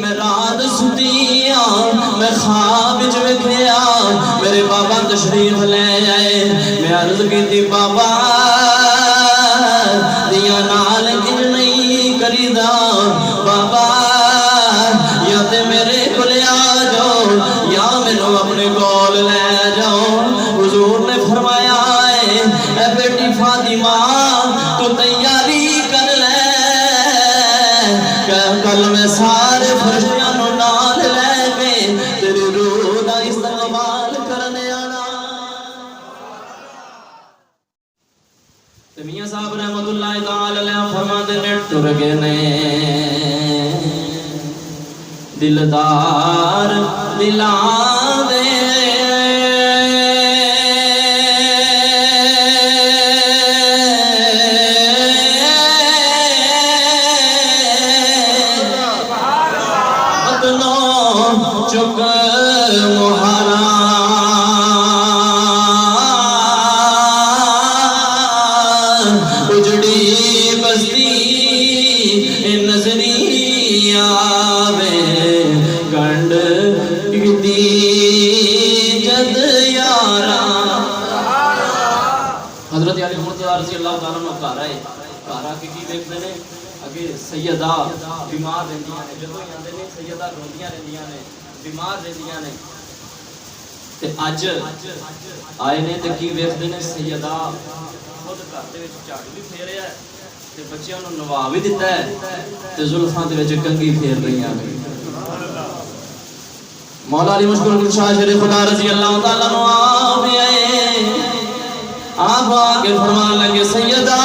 میں رات ستیا میں خواب وچ ویکھیا میرے بابا تشریف لے آئے میں عرض کیتی بابا دیا نال کچھ نہیں کریدا بابا یا تے میرے کول آ جاؤ یا مینوں اپنے کول لے جاؤ حضور نے فرمایا اے بیٹی فاطمہ تو تیاری کر لے کل میں سارے فرشتیاں نو نال لے کے تیری روح دا استقبال کرنے آنا۔ میاں صاحب رحمت اللہ تعالی علیہ فرماتے نے ٹر گئے نے دلدار دلاں دے چک مہارا اجڑی بستی نظری آوے گنڈ دی جد یارا۔ حضرت علی مرتضیٰ رضی اللہ تعالیٰ عنہ گھر آئے گھر آ کے کی دیکھتے ہیں اگے سیدہ بیمار رہندیاں نے جدوں ہی آندے نے سیدہ روندیاں رہندیاں نے بیمار رہندیاں نے تے اج آئے نے تے کی ویکھدے نے سیدہ خود گھر دے وچ جھاڑو بھی پھیریا ہے تے بچیاں نوں نوا بھی دتا ہے تے زلفاں دے وچ کنگھی پھیر رہیاں نے۔ مولا علی مشکل کشا شیر خدا رضی اللہ تعالیٰ عنہ آئے آپ آ کے فرمان لگے سیدہ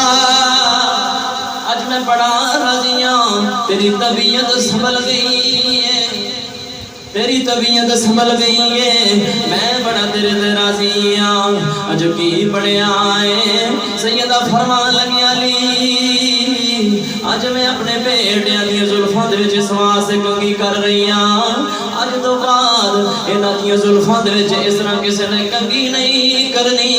اج میں بڑا راضی ہوں تیری طبیعت سنبھل گئی ہے تیری طبیعت سنبھل گئی ہے میں بڑا تیرے تے راضی ہوں اج کی بڑھیا ہے۔ سیدہ فرمان لگی علی اج میں اپنے بیٹے دی زلفاں دے وچ اس واسطے کنگھی کر رہی ہوں اج تو بعد انہاں دی زلفاں دے وچ اس طرح کسے نے کنگھی نہیں کرنی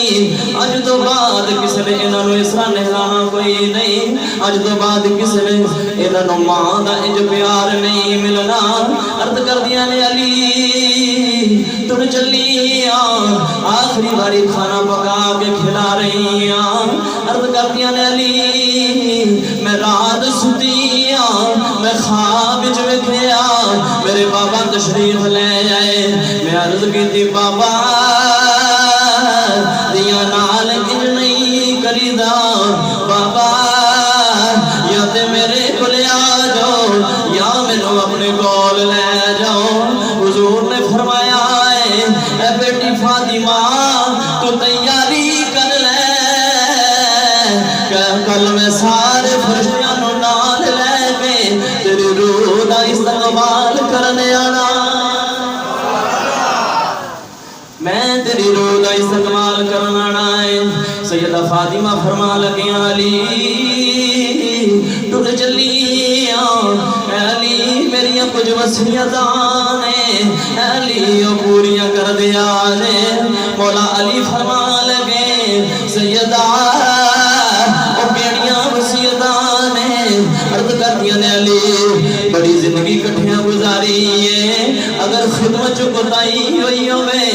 اج تو بعد کسے نے انہاں نوں اس طرح نہلانا کوئی نہیں اج تو بعد کسے نے انہاں نوں ماں دا انج پیار نہیں ملنا۔ عرض کردیاں نے علی تر چلی آخری باری کھانا پکا کے کھلا رہی ہوں۔ عرض کردیاں نے علی میں رات ستی میں خواب وچ ویکھیا میرے بابا تشریف لے آئے میں عرض کیتی بابا دیا نال کچھ نہیں کریدا بابا یا تے میرے کول آ جاؤ یا مینوں اپنے کول لے جاؤ حضور نے فرمایا اے بیٹی فاطمہ تو تیاری کر لے کل میں سارے فرشتیاں نو نال لے کے تیری روح دا استقبال کرنے آنا۔ میں تیری روح دا استقبال کرنا آنا ہے۔ سیدہ فاطمہ فرما لگی علی ٹر چلی علی میری کچھ وصیتاں نے علی پوریاں کر دیا نے۔ مولا علی فرما لگے سیدہ او کیڑیاں وصیتاں نے۔ عرض کردیاں نے علی بڑی زندگی کٹھیاں گزاری ہے اگر خدمت چکتائی ہوئی ہوئے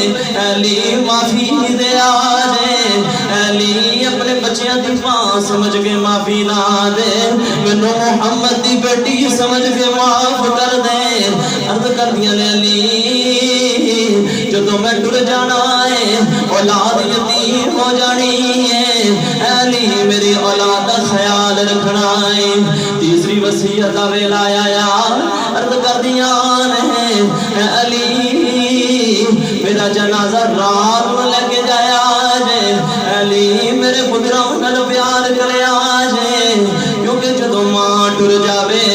علی معافی دے آجے علی اپنے بچیاں دی ماں سمجھ کے معافی نہ دے مینوں محمد دی بیٹی سمجھ کے معاف کر دے۔ عرض کردیاں نے علی جدوں میں ٹر جانا ہے اولاد یتیم ہو جانی ہے علی میری اولاد دا خیال رکھنا ہے۔ تیسری وصیت دا ویلا آیا عرض کردیاں نے علی میرا جنازہ رات میں لے کے جایا جے علی میرے پتراں نال پیار کریا جے کیونکہ جدوں ماں ٹر جاوے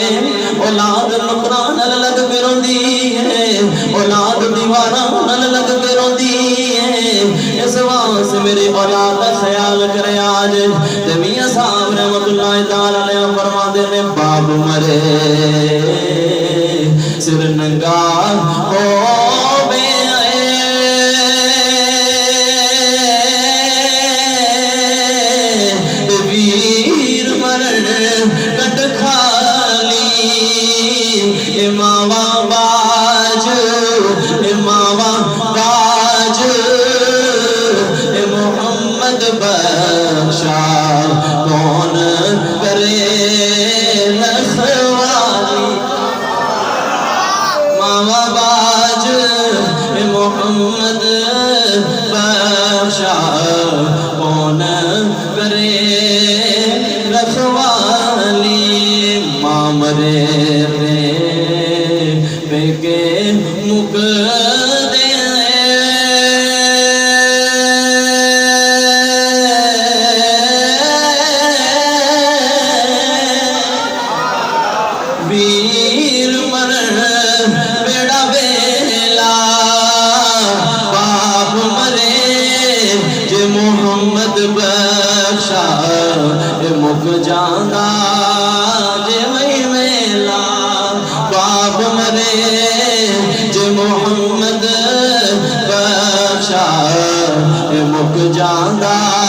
اولاد نکراں نال لگ کے روندی ہے اولاد دیواراں نال لگ کے روندی ہے اس واسطے میری اولاد دا خیال کریا جے۔ تے میاں صاحب رحمت اللہ تعالی علیہ فرماتے نے باپ مرے سر ننگا ہو بے ویر مرن کٹ کھالی رکھوالی ماما باج محمد بخشا کون کرے رکھوالی ماں مرے کے مک دے ویر مرن بیڑا بیلا باپ مرے جے محمد بخشا مک جانا جے وہی میلا باپ مرے جے محمد بخشا مک جانا